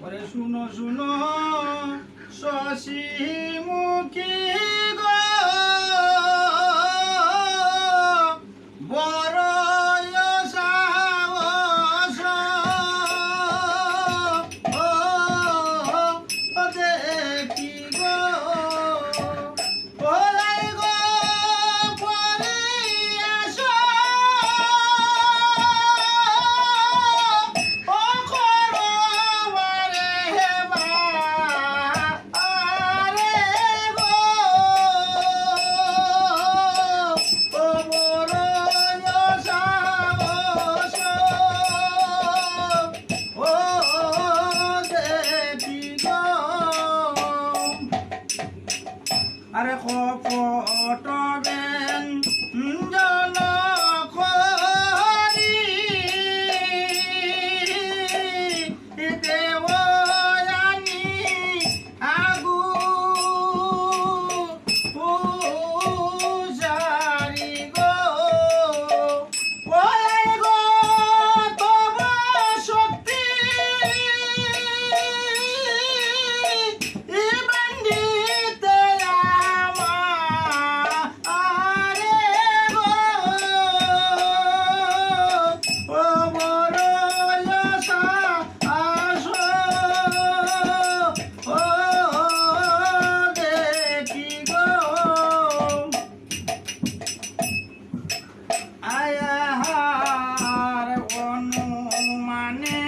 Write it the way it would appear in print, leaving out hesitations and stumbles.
ওরে শুনো শুনো শশী মুখী গো বড় সাহস ও দেখি গো ওলাই গো পরে আসো ও করো মারে হেবা আরে গো ও বড় সাহস ও দেখি গো আরে কপট বেন জন করি দেওয়ানি আগু পূজারি গো ওই গো তব শক্তি বন্দিতে আমারে গো ও বড় সাহস ও দেখি গো আয়ার অনুমানে